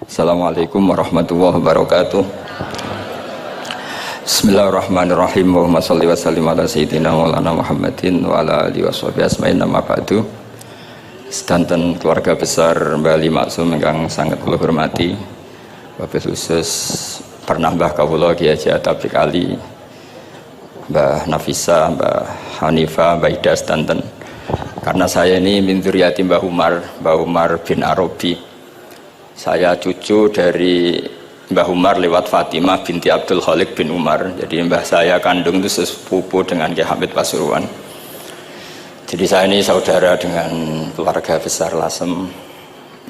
Assalamualaikum warahmatullahi wabarakatuh. Bismillahirrahmanirrahim. Allahumma shalli wa sallim ala sayyidina maulana Muhammadin wa ala alihi washabihi asma'in nama ba'du. Sedanten keluarga besar Mbah Ali Maksum ingkang sangat kula hormati, wabil khusus pernah Mbah kawula Kiai Haji Atabik Ali, Mbah Nafisa, Mbah Hanifah, Mbah Ida sedanten. Karena saya ini min dzurriyyati Mbah Umar bin Arabi. Saya cucu dari Mbah Umar lewat Fatimah binti Abdul Khalik bin Umar. Jadi mbah saya kandung itu sepupu dengan Kiai Hamid Pasuruan. Jadi saya ini saudara dengan keluarga besar Lasem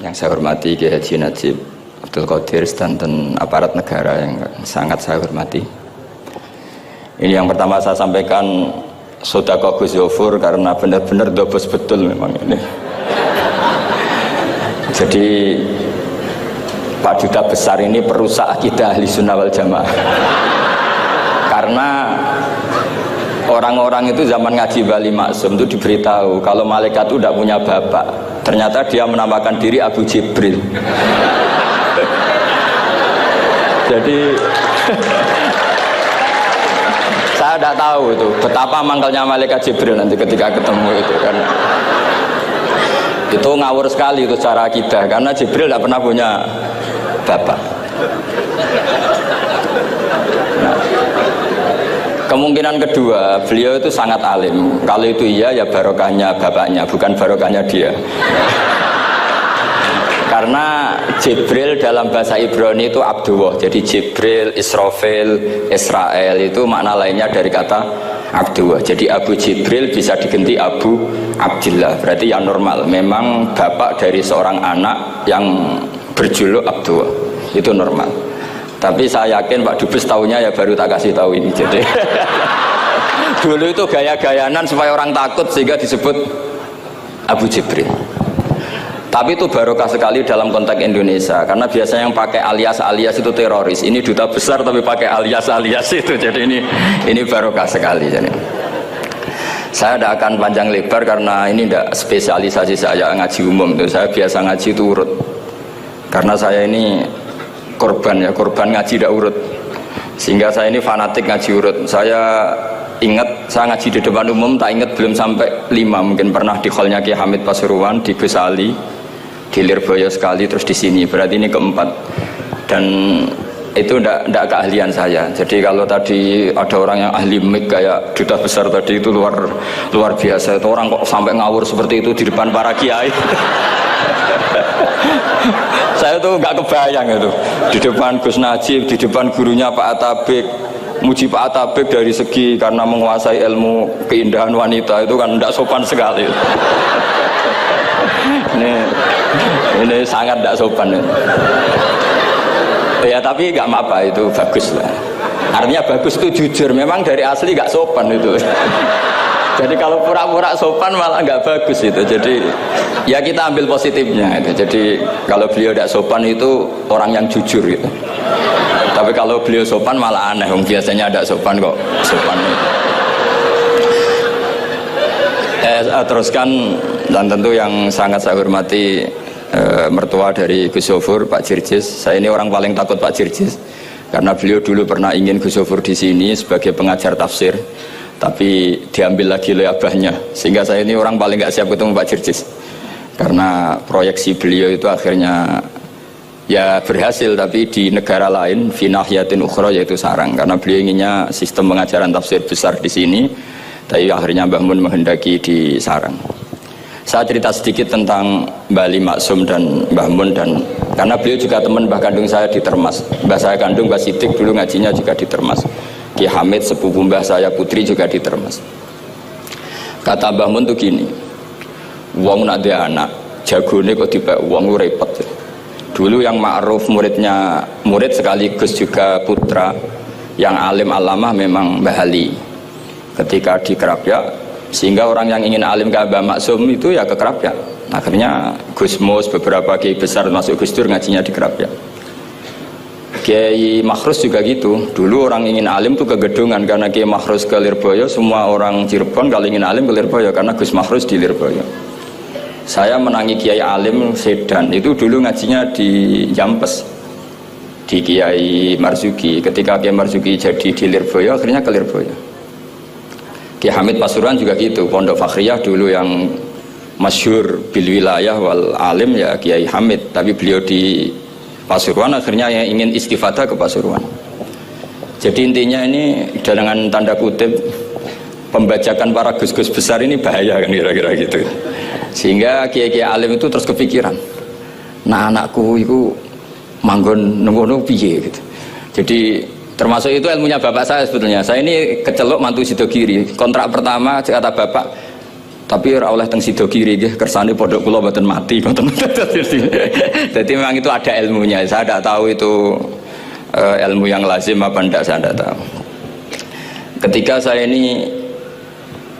yang saya hormati, Kiai Haji Najib Abdul Qadir dan aparat negara yang sangat saya hormati. Ini yang pertama saya sampaikan Sodaqah Gus Yofur karena benar-benar dobos betul memang ini. Jadi Pak Duta Besar ini perusak akidah Ahli Sunnah wal Jamaah. Karena orang-orang itu zaman ngaji Mbah Ali Maksum itu diberitahu kalau malaikat itu tidak punya bapak. Ternyata dia menamakan diri Abu Jibril. Jadi saya tidak tahu itu betapa mangkalnya malaikat Jibril nanti ketika ketemu itu kan. Itu ngawur sekali itu cara akidah karena Jibril tidak pernah punya bapak. Nah, kemungkinan kedua, beliau itu sangat alim. Kalau itu iya ya barokahnya bapaknya, bukan barokahnya dia. Karena Jibril dalam bahasa Ibrani itu Abdullah. Jadi Jibril, Israfil, Israel itu makna lainnya dari kata Abdullah. Jadi Abu Jibril bisa diganti Abu Abdillah. Berarti yang normal. Memang bapak dari seorang anak yang berjuluk Abdullah itu normal. Tapi saya yakin Pak Dubes tahunya ya baru tak kasih tahu ini. Jadi dulu itu gaya-gayanan supaya orang takut sehingga disebut Abu Jibril. Tapi itu barokah sekali dalam konteks Indonesia karena biasanya yang pakai alias-alias itu teroris. Ini duta besar tapi pakai alias-alias itu. Jadi ini barokah sekali. Jadi saya tidak akan panjang lebar karena ini tidak spesialisasi saya ngaji umum. Saya biasa ngaji itu urut. Karena saya ini korban ngaji tidak urut. Sehingga saya ini fanatik ngaji urut. Saya ingat saya ngaji di depan umum tak ingat belum sampai 5, mungkin pernah di hallnya Kiai Hamid Pasuruan di Gus Ali, di Lirboyo sekali, terus di sini. Berarti ini keempat. Dan itu tidak keahlian saya. Jadi kalau tadi ada orang yang ahli mic kayak duta besar tadi itu luar biasa. Itu orang kok sampai ngawur seperti itu di depan para kiai. Saya tuh nggak kebayang itu di depan Gus Najib, di depan gurunya Pak Atabik, muji Pak Atabik dari segi karena menguasai ilmu keindahan wanita itu kan tidak sopan sekali. Ini sangat tidak sopan. Ya tapi nggak apa-apa, itu bagus lah. Artinya bagus itu jujur. Memang dari asli nggak sopan itu. Jadi kalau pura-pura sopan malah nggak bagus itu. Jadi ya kita ambil positifnya itu. Jadi kalau beliau tidak sopan itu orang yang jujur gitu. Tapi kalau beliau sopan malah aneh. Biasanya ada sopan kok sopan itu. Teruskan, dan tentu yang sangat saya hormati mertua dari Gus Yofur, Pak Jirjis. Saya ini orang paling takut Pak Jirjis karena beliau dulu pernah ingin Gus Yofur di sini sebagai pengajar tafsir. Tapi diambil lagi oleh abahnya, sehingga saya ini orang paling nggak siap ketemu Pak Jirjis karena proyeksi beliau itu akhirnya ya berhasil, tapi di negara lain finahyatin ukhra, yaitu sarang, karena beliau inginnya sistem pengajaran tafsir besar di sini, tapi akhirnya Mbah Mun menghendaki di sarang. Saya cerita sedikit tentang Mbah Ali Maksum dan Mbah Mun, dan karena beliau juga teman Mbah kandung saya di Termas. Mbah saya kandung Mbah Sidik dulu ngajinya juga di Termas. Ki Hamid sepupu mbah saya putri juga di Termas. Kata Mbah Mun tuh gini, wong nak dia anak jagone kok tiba wong repot. Dulu yang ma'ruf murid sekaligus juga putra yang alim alamah memang Mbah Ali. Ketika di Kerapia, sehingga orang yang ingin alim ke Mbah Maksum itu ya ke Kerapia. Akhirnya Gus Mus beberapa kiai besar masuk Gus Dur ngajinya di Kerapia. Kiai Makhrus juga gitu. Dulu orang ingin alim tuh ke Gedongan karena Kiai Makhrus ke Lirboyo, semua orang Cirebon kalau ingin alim ke Lirboyo karena Gus Makhrus di Lirboyo. Saya menangi Kiai alim Sedan, itu dulu ngajinya di Jampes, di Kiai Marzuki. Ketika Kiai Marzuki jadi di Lirboyo, akhirnya ke Lirboyo. Kiai Hamid Pasuruan juga gitu, Pondok Fakhriyah dulu yang masyhur bil wilayah wal alim ya Kiai Hamid, tapi beliau di Pasuruan akhirnya yang ingin istifadah ke Pasuruan. Jadi intinya ini dengan tanda kutip pembajakan para gus-gus besar ini bahaya kan kira-kira gitu. Sehingga kiai-kiai alim itu terus kepikiran, nah anakku itu manggon nunggu piye gitu. Jadi termasuk itu ilmunya bapak saya sebetulnya. Saya ini kecelok mantu Sidogiri. Kontrak pertama kata bapak, tapi ora oleh teng Sidogiri nggih kersane pondok kula mboten mati mboten. Jadi memang itu ada ilmunya. Saya tidak tahu itu ilmu yang lazim apa enggak, saya tidak tahu. Ketika saya ini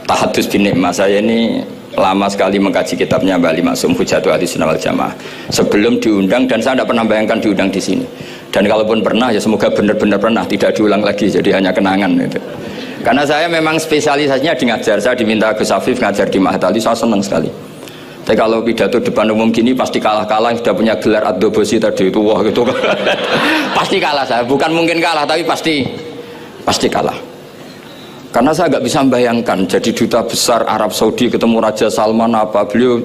tahadus bin Nikmah, saya ini lama sekali mengkaji kitabnya Mbak Ali Maksum Hujatul Ahlussunnah wal Jamaah sebelum diundang, dan saya tidak pernah bayangkan diundang di sini. Dan kalaupun pernah ya semoga benar-benar pernah, tidak diulang lagi, jadi hanya kenangan itu. Karena saya memang spesialisasinya di ngajar. Saya diminta Gus Afif ngajar di Mahat Ali, saya senang sekali. Tapi kalau pidato depan umum gini pasti kalah-kalah, sudah punya gelar Ad-Dobosi tadi itu, wah gitu. Pasti kalah saya, bukan mungkin kalah tapi pasti kalah. Karena saya nggak bisa membayangkan jadi duta besar Arab Saudi ketemu Raja Salman apa, beliau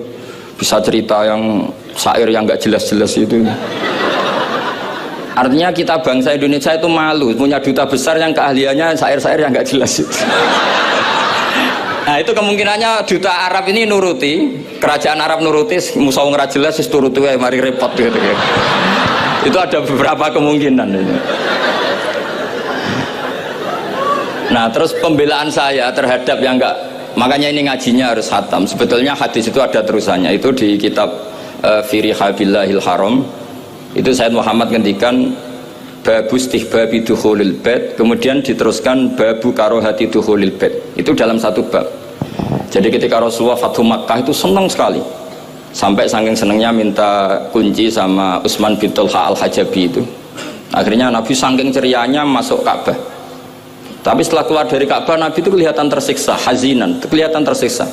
bisa cerita yang syair yang nggak jelas-jelas itu. Artinya kita bangsa Indonesia itu malu punya duta besar yang keahliannya syair-syair yang nggak jelas itu. Nah itu kemungkinannya duta Arab ini nuruti, kerajaan Arab nuruti, musuh nggak jelas is turuti mari repot gitu. Itu ada beberapa kemungkinan itu. Nah terus pembelaan saya terhadap yang enggak, makanya ini ngajinya harus khatam. Sebetulnya hadis itu ada terusannya, itu di kitab Fi Rihabillahil Haram. Itu Sayyid Muhammad ngendikan babu istihbabi dukhulil bait, kemudian diteruskan babu karohati dukhulil bait. Itu dalam satu bab. Jadi ketika Rasulullah Fathu Makkah itu senang sekali, sampai saking senangnya minta kunci sama Utsman bin Talha al-Hajabi itu. Akhirnya Nabi saking cerianya masuk Ka'bah. Tapi setelah keluar dari Ka'bah, Nabi itu kelihatan tersiksa, hazinan, kelihatan tersiksa.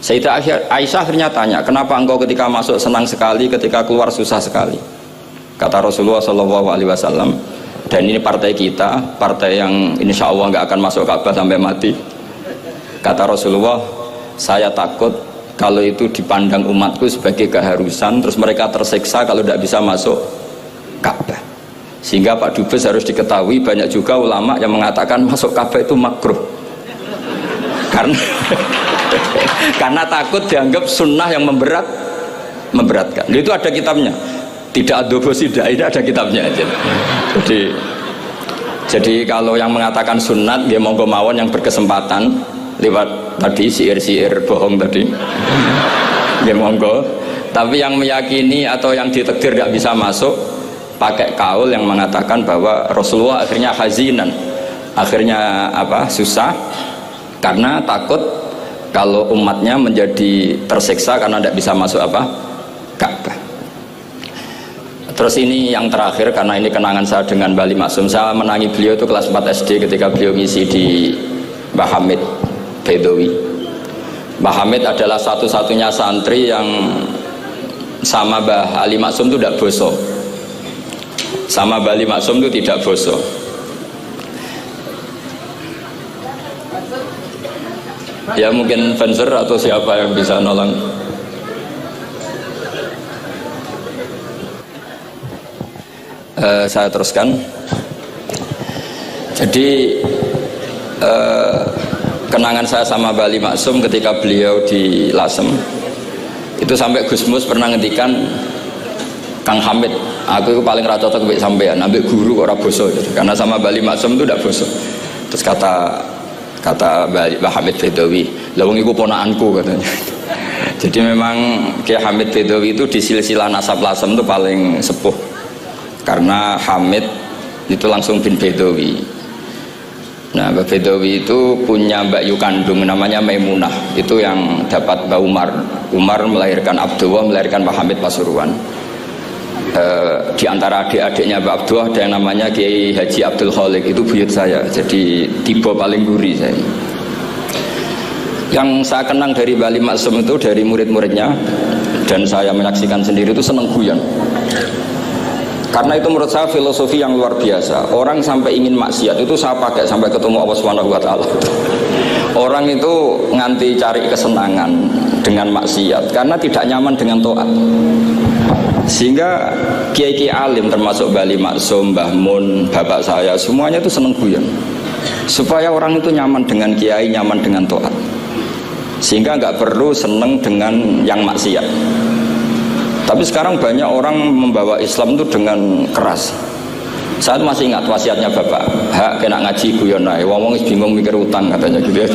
Sayyidah Aisyah akhirnya tanya, kenapa engkau ketika masuk senang sekali, ketika keluar susah sekali? Kata Rasulullah SAW, dan ini partai kita, partai yang insya Allah nggak akan masuk Ka'bah sampai mati. Kata Rasulullah, saya takut kalau itu dipandang umatku sebagai keharusan, terus mereka tersiksa kalau tidak bisa masuk Ka'bah. Sehingga Pak Dubes harus diketahui, banyak juga ulama yang mengatakan masuk Ka'bah itu makruh karena takut dianggap sunnah yang memberatkan. Itu ada kitabnya, tidak Ad-Dobosi, ini ada kitabnya. Jadi kalau yang mengatakan sunat dia monggo mawon, yang berkesempatan lewat tadi syair-syair bohong tadi dia monggo. Tapi yang meyakini atau yang ditakdir tidak bisa masuk, pakai kaul yang mengatakan bahwa Rasulullah akhirnya hazinan, akhirnya susah karena takut kalau umatnya menjadi tersiksa karena tidak bisa masuk Ka'bah. Terus ini yang terakhir, karena ini kenangan saya dengan Mbah Ali Maksum. Saya menangi beliau itu kelas 4 SD ketika beliau ngisi di Mbah Hamid Bedowi. Mbah Hamid adalah satu-satunya santri yang sama Mbah Ali Maksum itu tidak boso. Sama Mbah Ali Maksum itu tidak boso. Ya mungkin Venser atau siapa yang bisa nolong. Saya teruskan. Jadi kenangan saya sama Mbah Ali Maksum ketika beliau di Lasem itu sampai Gus Mus pernah ngendikan, Kang Hamid, aku itu paling rata cocok mbek sampean, ambek guru ora boso gitu. Karena sama Mbah Ali Maksum itu udah boso. Terus kata Mbah Hamid Bedowi, lah wong iku ponakanku katanya. Jadi memang Kiai Hamid Bedowi itu di silsilah nasab Lasem itu paling sepuh. Karena Hamid itu langsung bin Bedowi. Nah, Mbak Bedowi itu punya Mbak Yu kandung namanya Maimunah. Itu yang dapat Mbak Umar. Umar melahirkan Abdullah, melahirkan Mbak Hamid Pasuruan. di antara adik-adiknya Mbak Abdullah ada yang namanya Kiai Haji Abdul Khalik, itu buyut saya, jadi tipe paling gurih saya. Yang saya kenang dari Mbah Ali Maksum itu dari murid-muridnya, dan saya menyaksikan sendiri, itu seneng guyon. Karena itu menurut saya filosofi yang luar biasa. Orang sampai ingin maksiat itu saya pakai sampai ketemu Allah Subhanahu wa taala. Orang itu nganti cari kesenangan dengan maksiat karena tidak nyaman dengan taat. Sehingga kiai-kiai alim termasuk Mbah Ali Maksum, Mbah Mun, bapak saya, semuanya itu seneng guyon. Supaya orang itu nyaman dengan kiai, nyaman dengan taat. Sehingga nggak perlu seneng dengan yang maksiat. Tapi sekarang banyak orang membawa Islam itu dengan keras. Saya masih ingat wasiatnya bapak, hak kena ngaji guyon ae, wong bingung mikir utang katanya gitu ya.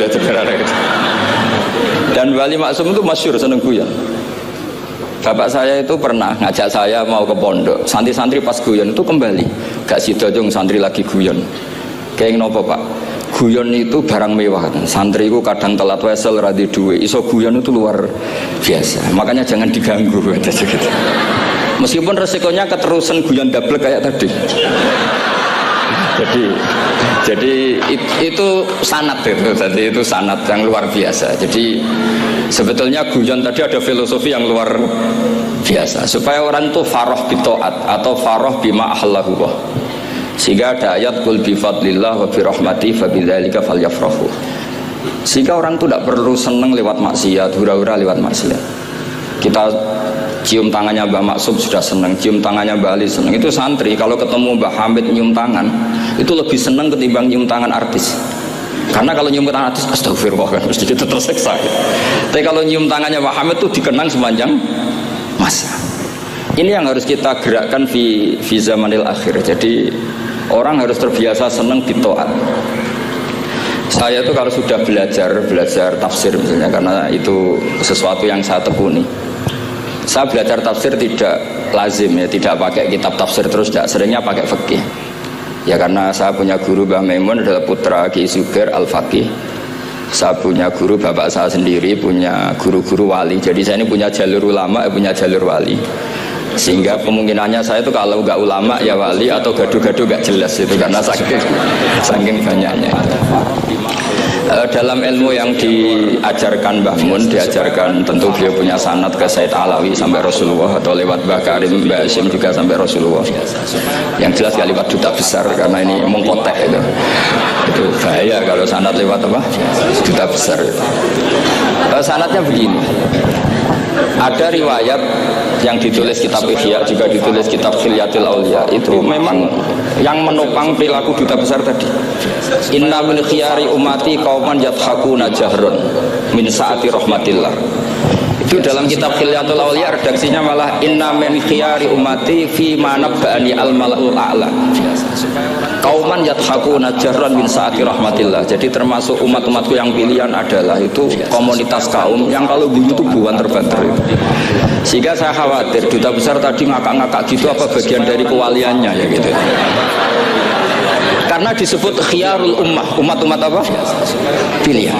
Dan Mbah Ali Maksum itu masyhur seneng guyon. Bapak saya itu pernah ngajak saya mau ke pondok, santri-santri pas guyon itu kembali, gak sido jong santri lagi guyon. Kayak nopo pak? Guyon itu barang mewah. Santri itu kadang telat wesel radhi duwe. Iso guyon itu luar biasa. Makanya jangan diganggu. Meskipun resikonya keterusan guyon double kayak tadi. Jadi itu sanad itu. Jadi itu sanad yang luar biasa. Jadi sebetulnya guyon tadi ada filosofi yang luar biasa. Supaya orang itu faroh bitoat atau faroh bima ahallahu. Sehingga ada ayat qul bi fadlillah wa bi rahmati fa bidzalika falyafrahu. Sehingga orang itu tidak perlu senang lewat maksiat, hura-hura lewat maksiat. Kita cium tangannya Mbah Maksum sudah senang, cium tangannya Mbah Ali senang. Itu santri kalau ketemu Mbah Hamid nyium tangan, itu lebih senang ketimbang nyium tangan artis. Karena kalau nyium tangan artis, astagfirullah kan mesti kita tersiksa. Tapi kalau nyium tangannya Mbah Hamid itu dikenang sepanjang masa. Ini yang harus kita gerakkan di zamanil akhir. Jadi orang harus terbiasa senang bitoat. Saya itu kalau sudah belajar tafsir misalnya, karena itu sesuatu yang saya tekuni. Saya belajar tafsir tidak lazim ya, tidak pakai kitab tafsir terus, tidak, seringnya pakai fikih. Ya karena saya punya guru Mbah Maimun adalah putra Ki Suger Al-Faqih. Saya punya guru bapak saya sendiri, punya guru-guru wali. Jadi saya ini punya jalur ulama, punya jalur wali. Sehingga kemungkinannya saya itu kalau nggak ulama ya wali atau gaduh-gaduh nggak jelas itu karena saking banyaknya. Dalam ilmu yang diajarkan Mbah Mun, diajarkan tentu beliau punya sanad ke Said Alawi sampai Rasulullah, atau lewat Mbah Karim, Mbah Hasyim juga sampai Rasulullah. Yang jelas gak lewat duta besar karena ini mengkotek itu. Itu bahaya kalau sanad lewat apa? Duta besar. Sanadnya begini. Ada riwayat yang ditulis kitab Ihya, juga ditulis kitab Khilyatul Auliya, itu memang yang menopang perilaku duta besar tadi. Inna min khiyari umati qauman yadhakuna jahrun min saati rahmatillah. Itu dalam kitab Khilyatul Auliya redaksinya malah inna min khiyari umati fi manabbani al-mala'ul a'la. Qauman yadhakuna jahrun min saati rahmatillah. Jadi termasuk umat-umatku yang pilihan adalah itu komunitas kaum yang kalau guyu itu buan terbanter itu. Sehingga saya khawatir duta besar tadi ngakak-ngakak gitu apa bagian dari kewaliannya ya gitu. Karena disebut khiyarul ummah, umat-umat apa? Pilihan.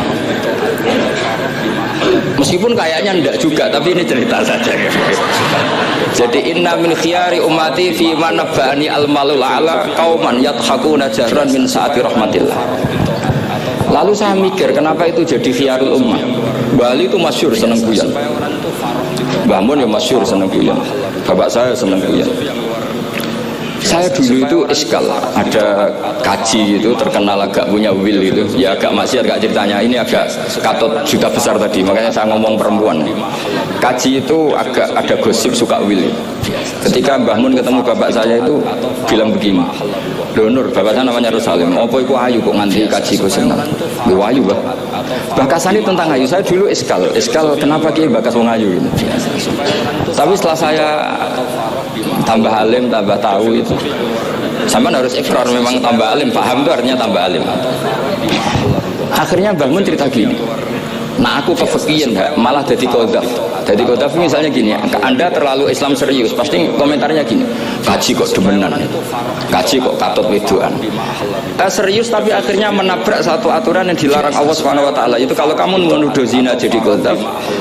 Meskipun kayaknya enggak juga, tapi ini cerita saja. Jadi inna min khiyari ummati fi man nabbani al-malul a'la qauman yadhakuna jahran min saati rahmatillah. Lalu saya mikir kenapa itu jadi khiyarul ummah. Bali itu masyhur seneng guyon. Mbah Mun ya masyhur seneng guyon. Bapak saya seneng guyon. Saya dulu itu iskal, ada kaji itu terkenal agak punya will itu, ya agak maksiat agak ceritanya, ini agak katut juta besar tadi, makanya saya ngomong perempuan. Kaji itu agak ada gosip suka will. Ketika Mbah Mun ketemu bapak saya itu bilang begini, "Lho Nur, bapak saya namanya Rosalim, apa iku ayu kok nganti kaji ku seneng?" "Lho ayu, Mbah." Bakasan itu tentang ayu, saya dulu iskal kenapa ki bakas wong ayu gitu. Tapi setelah saya tambah alim, tambah tahu itu. Sampai harus ikrar memang tambah alim, paham itu artinya tambah alim. Akhirnya Mbah Mun cerita gini. Nah aku kefikiran malah jadi qadhaf. Jadi qadhaf misalnya gini, Anda terlalu Islam serius, pasti komentarnya gini. kaji kok demenan, kaji kok katut wedoan. Serius tapi akhirnya menabrak satu aturan yang dilarang Allah Subhanahu wa taala. Itu kalau kamu menuduh zina jadi qadzaf,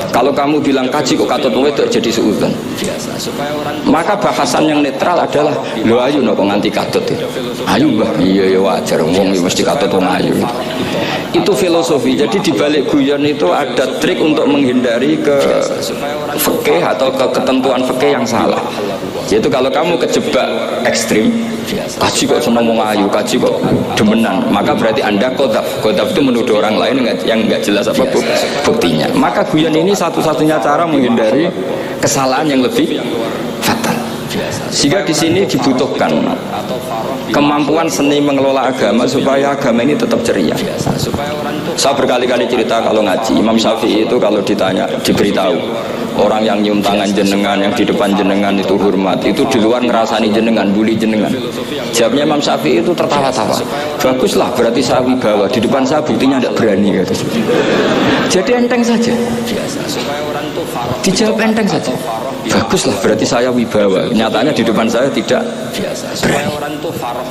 kalau kamu bilang kaji kok katut wedok jadi suudzon. Maka bahasan yang netral adalah lho ayu kok nganti katut. Ayu Mbah, iya ya wajar wong mesti katut wong ayu. Itu filosofi. Jadi di balik guyon itu ada trik untuk menghindari ke fikih atau ke ketentuan fikih yang salah. Yaitu kalau kamu kejebak ekstrim, kaji kok seneng wong ayu, kaji kok demenan, maka berarti Anda qadzaf. Qadzaf itu menuduh orang lain yang enggak jelas apa buktinya. Maka guyon ini satu-satunya cara menghindari kesalahan yang lebih fatal. Sehingga di sini dibutuhkan kemampuan seni mengelola agama supaya agama ini tetap ceria. Saya berkali-kali cerita kalau ngaji, Imam Syafi'i itu kalau ditanya, diberitahu orang yang nyium tangan jenengan, yang di depan jenengan itu hormat, itu di luar ngerasani jenengan, bully jenengan. Jawabnya Imam Syafi'i itu tertawa-tawa. Baguslah, berarti saya wibawa, di depan saya buktinya tidak berani. Kata. Jadi enteng saja. Dijawab enteng saja. Baguslah, berarti saya wibawa. Nyatanya di depan saya tidak berani.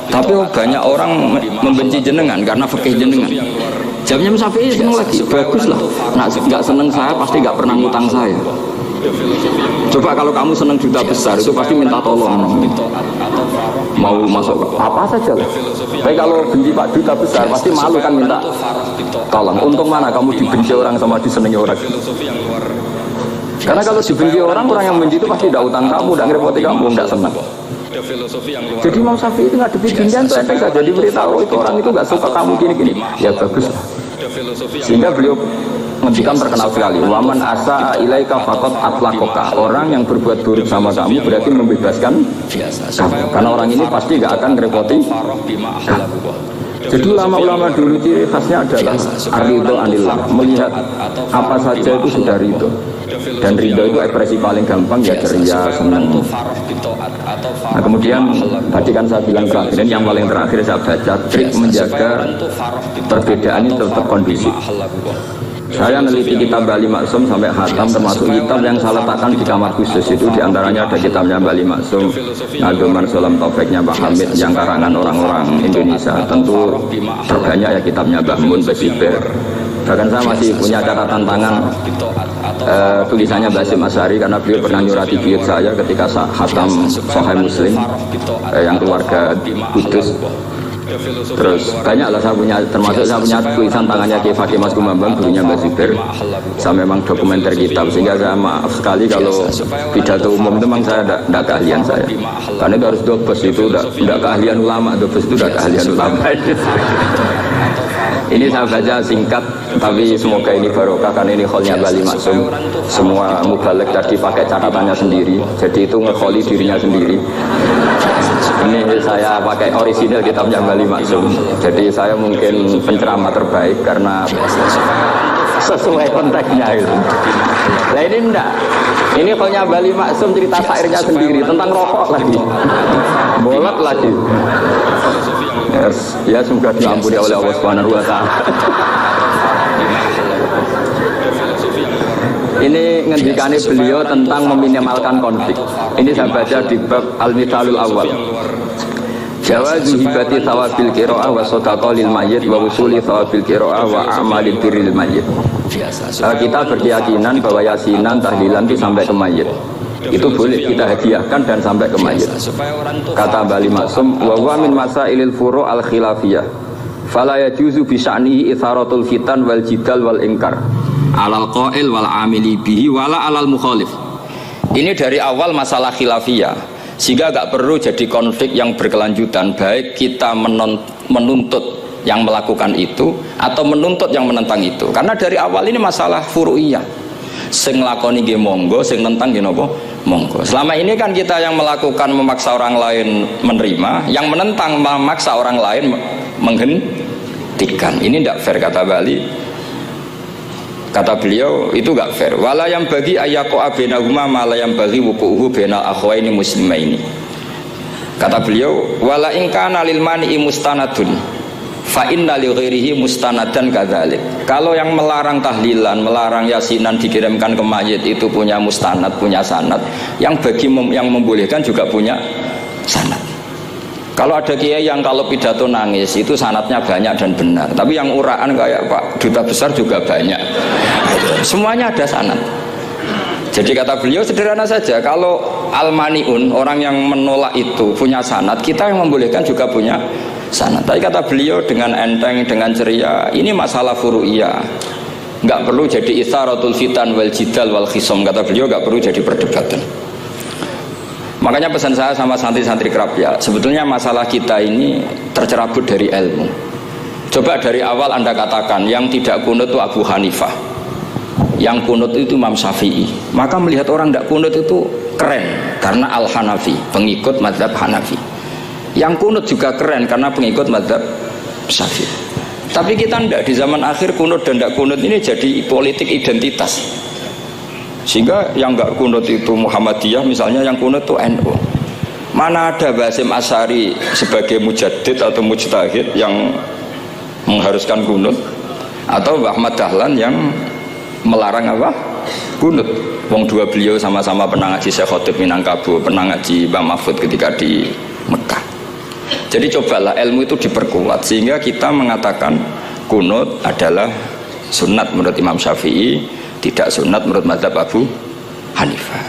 Tapi banyak orang membenci jenengan karena fikih jenengan. Jawabnya Imam Syafi'i seneng lagi. Baguslah, nggak seneng saya pasti nggak pernah ngutang saya. Coba kalau kamu senang juta besar itu pasti minta tolong, mau masuk apa saja lah. Tapi kalau benci Pak juta besar pasti malu kan minta tolong. Untung mana kamu dibenci orang sama disenangi orang. Karena kalau dibenci orang yang benci itu pasti tidak utang kamu, tidak ngerepoti kamu, tidak senang. Jadi Imam Syafi'i itu ngadepi bintian itu enteng saja, diberitahu itu orang itu nggak suka kamu gini-gini, ya bagus lah. Sehingga beliau ngendikan terkenal sekali, waman asa ilaika faqat atlaqaka. Orang yang berbuat buruk sama kamu berarti membebaskan kamu, karena orang ini pasti nggak akan ngerepoti kamu. Jadi ulama-ulama dulu ciri khasnya adalah ar-ridho anillah, melihat apa saja itu sudah ridho. Dan ridho itu ekspresi paling gampang ya ceria, senang. Nah kemudian tadi kan saya bilang terakhir, yang paling terakhir saya baca trik menjaga perbedaan ini tetap kondusif. Saya meneliti kitab Bali Maksum sampai khatam, termasuk kitab yang saya letakkan di kamar khusus itu diantaranya ada kitabnya Bali Maksum, Nadoman Solam Taufiknya Pak Hamid yang karangan orang-orang Indonesia. Tentu terbanyak ya kitabnya Mbah Mun, Besiber. Bahkan saya masih punya catatan tangan tulisannya Basim Asyari karena beliau pernah nyurati buyut saya ketika khatam Sahih Muslim yang keluarga Kudus. Terus banyaklah saya punya, termasuk saya punya tulisan tangannya Kiai Fakih Mas Kumambang, gurunya Mbak Zubair. Saya memang dokumenter kitab, sehingga saya maaf sekali kalau pidato umum itu memang saya tidak keahlian saya. Karena itu harus dobes, itu tidak keahlian ulama, dobes itu tidak keahlian ulama. Ini saya baca singkat, tapi semoga ini barokah karena ini kholnya Bali Maksum. Semua mubalek tadi pakai catatannya sendiri, jadi itu ngekholi dirinya sendiri. Ini saya pakai orisinal kitabnya Bali Maksum. Jadi saya mungkin penceramah terbaik karena sesuai konteksnya itu. Nah ini enggak. Ini kholnya Bali Maksum, cerita syairnya sendiri tentang rokok lagi. Bolot lagi. Ya semoga diampuni oleh Allah Subhanahu wa taala. Ini ngendikane beliau tentang meminimalkan konflik. Ini saya baca di bab Al-Mithalul Awal. Jawazu hibati thawabil qiraah wa shadaqah lil mayyit wa usuli thawabil qiraah wa a'malil birril mayyit. Kita berkeyakinan bahwa yasinan, tahlilan itu sampai ke mayyit. Itu boleh kita hadiahkan dan sampai ke mayyit. Kata Bali Maksum, wa huwa min masailil furu' al khilafiyah. Fala yajuzu bi sya'nihi itharatul fitan wal jidal wal ingkar. Alal qail wal amili bihi wala alal mukhalif. Ini dari awal masalah khilafiyah, sehingga gak perlu jadi konflik yang berkelanjutan, baik kita menuntut yang melakukan itu atau menuntut yang menentang itu. Karena dari awal ini masalah furu'iyah, sing nglakoni nggih monggo, sing nentang nggih napa monggo. Selama ini kan kita yang melakukan memaksa orang lain menerima, yang menentang memaksa orang lain menghentikan. Ini tidak fair, kata Bali. Kata beliau itu gak fair. Wala yang bagi ayako abenahuma mala yang bagi wukuhu benal akhwaini muslimaini. Kata beliau wala ingkana lil mani'i mustanadun fa inna li ghairihi mustanadan kadzalik. Kalau yang melarang tahlilan, melarang yasinan dikirimkan ke mayit itu punya mustanad, punya sanad. Yang bagi yang membolehkan juga punya sanad. Kalau ada kiai yang kalau pidato nangis itu sanadnya banyak dan benar, tapi yang uraan kayak Pak Duta Besar juga banyak. Semuanya ada sanad. Jadi kata beliau sederhana saja, kalau al-maniun, orang yang menolak itu punya sanad, kita yang membolehkan juga punya sanad. Tapi kata beliau dengan enteng, dengan ceria, ini masalah furu'iyah, nggak perlu jadi itsaratul fitan wal jidal wal khisam. Kata beliau nggak perlu jadi perdebatan. Makanya pesan saya sama santri-santri kerap ya, sebetulnya masalah kita ini tercerabut dari ilmu. Coba dari awal Anda katakan yang tidak kunut itu Abu Hanifah, yang kunut itu Imam Syafi'i, maka melihat orang tidak kunut itu keren karena Al-Hanafi, pengikut mazhab Hanafi. Yang kunut juga keren karena pengikut mazhab Syafi'i. Tapi kita tidak, di zaman akhir kunut dan tidak kunut ini jadi politik identitas. Sehingga yang nggak kunut itu Muhammadiyah misalnya, yang kunut itu NU. Mana ada Basim Asy'ari sebagai mujaddid atau mujtahid yang mengharuskan kunut, atau Ahmad Dahlan yang melarang apa? Kunut. Wong dua beliau sama-sama pernah ngaji Syekh Khotib Minangkabau, pernah ngaji Mbah Mahfud ketika di Mekah. Jadi cobalah ilmu itu diperkuat sehingga kita mengatakan kunut adalah sunat menurut Imam Syafi'i, tidak sunat menurut mazhab Abu Hanifah.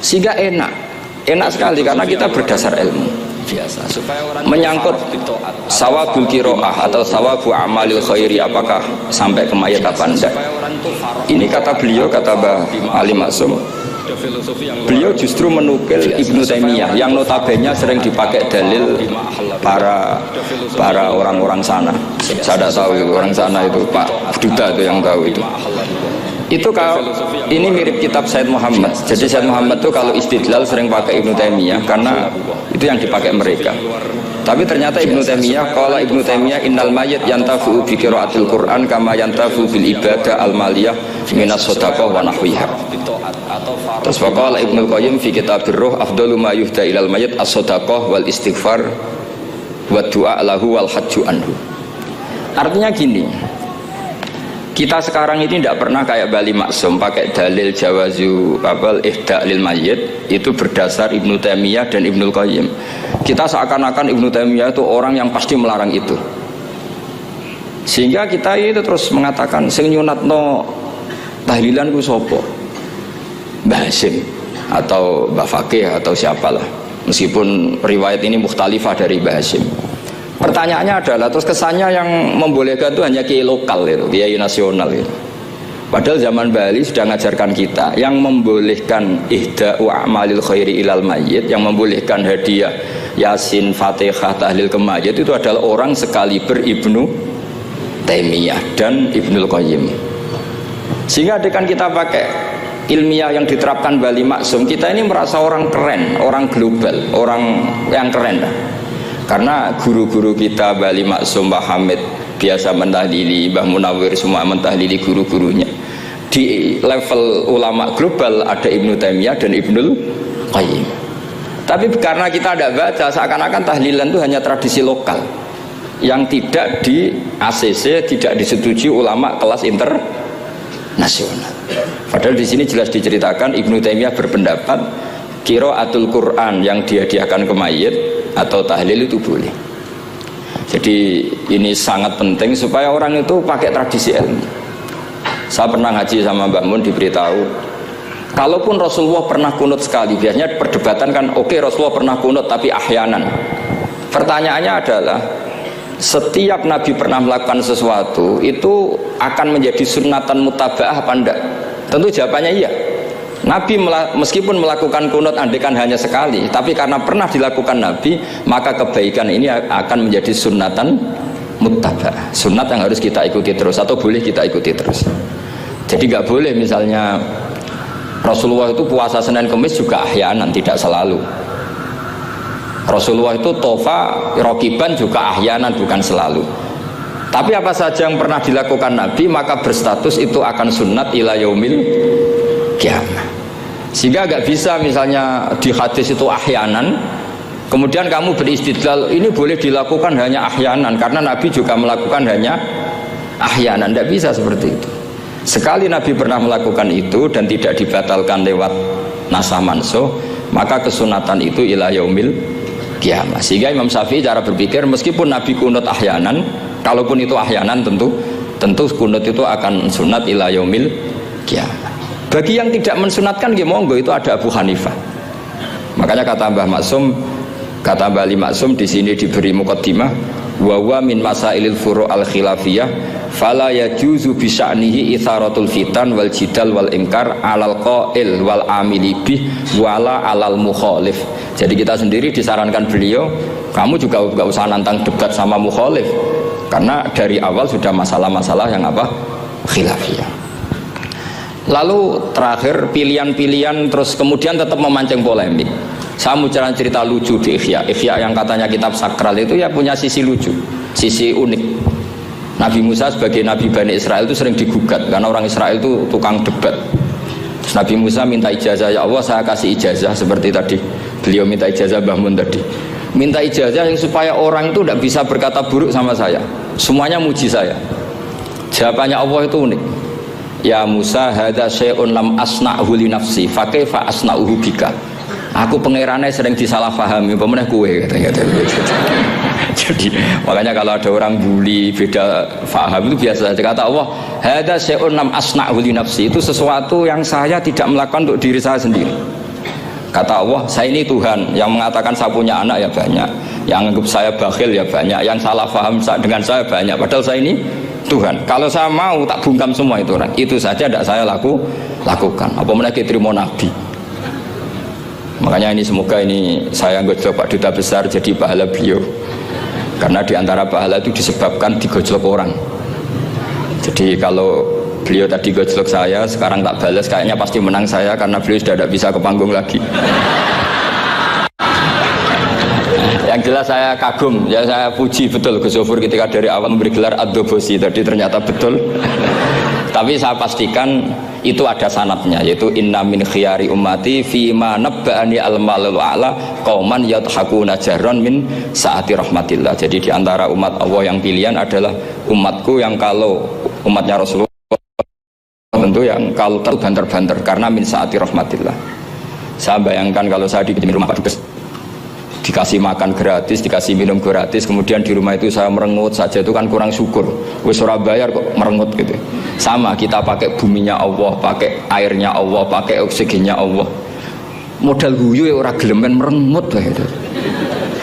Sehingga enak sekali karena kita berdasar ilmu biasa. Supaya orang menyangkut sawabul qiraah atau sawabu amalil khairi, apakah sampai ke mayat apa enggak, ini kata beliau, kata Mbah Ali Maksum, beliau justru menukil Ibnu Taimiyah yang notabene sering dipakai dalil para orang-orang sana. Saya tidak tahu itu orang sana itu Pak Duta itu yang tahu itu. Itu kalau ini mirip kitab Said Muhammad. Jadi Said Muhammad itu kalau istidlal sering pakai Ibnu Taimiyah karena itu yang dipakai mereka. Tapi ternyata Ibnu Taimiyah, kalau Ibnu Taimiyah innal mayyit yantafu bi qiraatil Quran kama yantafu bil ibadah al maliyah minas shadaqah wa nahwiha. Terus faqala Ibnu Qayyim fi kitabir ruh afdalu ma yuhda ilal mayyit as-shadaqah wal istighfar wa du'a lahu wal hajju anhu. Artinya gini, kita sekarang ini tidak pernah kayak Bali Maksum pakai dalil jawazu ihda lil mayyit itu berdasar Ibnu Taimiyah dan Ibnu Qayyim. Kita seakan-akan Ibnu Taimiyah itu orang yang pasti melarang itu, sehingga kita itu terus mengatakan sing nyunatno tahlilan ku sapa, Mbah Hasim atau Mbah Fakih atau siapalah, meskipun riwayat ini mukhtalifah dari Mbah Hasim. Pertanyaannya adalah terus kesannya yang membolehkan itu hanya kiai lokal itu, kiai nasional itu. Padahal zaman Bali sudah mengajarkan kita yang membolehkan ihda'u a'malil khairi ilal mayyit, yang membolehkan hadiah Yasin, Fatihah, tahlil ke mayit itu adalah orang sekaliber Ibnu Taimiyah dan Ibnu Qayyim. Sehingga dengan kita pakai ilmiah yang diterapkan Bali Maksum, kita ini merasa orang keren, orang global, orang yang keren. Karena guru-guru kita Bali Maksum, Mbah Hamid biasa mentahlili, Mbah Munawir semua mentahlili guru-gurunya. Di level ulama global ada Ibnu Taimiyah dan Ibnu Qayyim. Tapi karena kita tidak baca, seakan-akan tahlilan itu hanya tradisi lokal yang tidak di ACC, tidak disetujui ulama kelas internasional. Padahal di sini jelas diceritakan Ibnu Taimiyah berpendapat qiraatul Quran yang dihadiahkan ke mayit atau tahlil itu boleh. Jadi ini sangat penting supaya orang itu pakai tradisi ilmu. Saya pernah ngaji sama Mbak Mun, diberitahu kalaupun Rasulullah pernah kunut sekali, biasanya perdebatan kan oke, Rasulullah pernah kunut tapi ahyanan. Pertanyaannya adalah setiap Nabi pernah melakukan sesuatu itu akan menjadi sunnatan mutaba'ah apa enggak? Tentu jawabannya iya. Nabi meskipun melakukan kunut andekan hanya sekali, tapi karena pernah dilakukan Nabi, maka kebaikan ini akan menjadi sunnatan muttaba'ah, sunnat yang harus kita ikuti terus atau boleh kita ikuti terus. Jadi nggak boleh misalnya Rasulullah itu puasa Senin Kemis juga ahyanan, tidak selalu. Rasulullah itu tofa rokiban juga ahyanan, bukan selalu. Tapi apa saja yang pernah dilakukan Nabi maka berstatus itu akan sunnat ila yaumil kiamah. Sehingga agak bisa misalnya di hadis itu ahyanan, kemudian kamu beristidlal ini boleh dilakukan hanya ahyanan karena Nabi juga melakukan hanya ahyanan. Tidak bisa seperti itu. Sekali Nabi pernah melakukan itu dan tidak dibatalkan lewat nasah mansuh, maka kesunatan itu ila yaumil kiamah. Sehingga Imam Syafi'i cara berpikir meskipun Nabi kunut ahyanan, kalaupun itu ahyanan tentu kunut itu akan sunat ila yaumil kiamah. Bagi yang tidak mensunatkan ya monggo, itu ada Abu Hanifah. Makanya kata Mbah Maksum, kata Mbah Ali Maksum di sini diberi muqaddimah, wa wa min masailil furu' al khilafiyah fala yajuzu bi sya'nihi itharatul fitan wal jidal wal ingkar alal qail wal amili bih wala alal mukhalif. Jadi kita sendiri disarankan beliau, kamu juga enggak usah nantang debat sama mukhalif, karena dari awal sudah masalah-masalah yang apa? Khilafiyah. Lalu terakhir pilihan-pilihan, terus kemudian tetap memancing polemik. Saya mau cerita lucu di Ihya yang katanya kitab sakral itu ya punya sisi lucu, sisi unik. Nabi Musa sebagai Nabi Bani Israel itu sering digugat karena orang Israel itu tukang debat. Terus Nabi Musa minta ijazah, ya Allah saya kasih ijazah seperti tadi beliau minta ijazah Mbah Mun tadi, minta ijazah yang supaya orang itu tidak bisa berkata buruk sama saya, semuanya muji saya. Jawabannya Allah itu unik. Ya Musa, hadza syai'un lam asna'hu li nafsi, fa kaifa asna'uhu bika. Aku pangerane sering disalahpahami, pemenah kue katanya. Jadi makanya kalau ada orang bully beda faham itu biasa saja. Kata Allah, hadza syai'un lam asna'hu li nafsi, itu sesuatu yang saya tidak melakukan untuk diri saya sendiri. Kata Allah, saya ini Tuhan, yang mengatakan saya punya anak ya banyak, yang anggap saya bakhil ya banyak, yang salah paham dengan saya banyak, padahal saya ini Tuhan. Kalau saya mau tak bungkam semua itu orang. Itu saja tidak saya lakukan. Apa mereka terima Nabi? Makanya ini semoga ini saya gojlok Pak Duta Besar jadi pahala beliau. Karena diantara pahala itu disebabkan digojlok orang. Jadi kalau beliau tadi gojlok saya, sekarang tak balas, kayaknya pasti menang saya karena beliau sudah tidak bisa ke panggung lagi. Yang jelas saya kagum, ya saya puji betul Gus Zofur ketika dari awal memberi gelar Ad-Dobosi tadi ternyata betul. Tapi saya pastikan itu ada sanadnya, yaitu inna min khiyari ummati fima nabba'ani al-malul a'la qauman yadhakuna jarran min saati rahmatillah. Jadi diantara umat Allah yang pilihan adalah umatku yang kalau umatnya Rasulullah tentu yang kalau terbanter-banter karena min saati rahmatillah. Saya bayangkan kalau saya di rumah Pak Dubes dikasih makan gratis, dikasih minum gratis, kemudian di rumah itu saya merengut saja, itu kan kurang syukur. Wis ora bayar kok merengut gitu. Sama kita pakai buminya Allah, pakai airnya Allah, pakai oksigennya Allah. Modal guyu ya ora gelem merengut lah itu.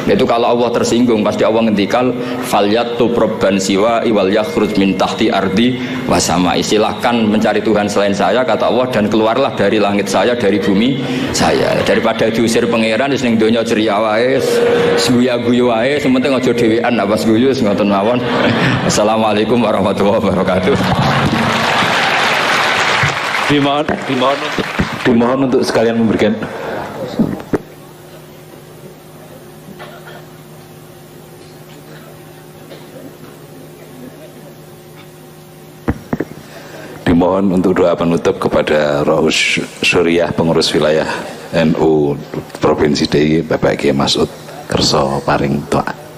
Itu kalau Allah tersinggung pasti Allah ngendikan falyatu probban siwa iwal yakhruj min tahti ardi wasama. Silahkan mencari Tuhan selain saya kata Allah, dan keluarlah dari langit saya, dari bumi saya. Daripada diusir pangeran wis ning donya ceria wae, guyu wae, sementing aja dhewean apa guyu wis ngoten mawon. Assalamualaikum warahmatullahi wabarakatuh. Dimohon untuk sekalian memberikan dimohon untuk doa penutup kepada Rohus Syuriah pengurus wilayah NU Provinsi DIY Bapak Kiai Masud Kerso paring doa.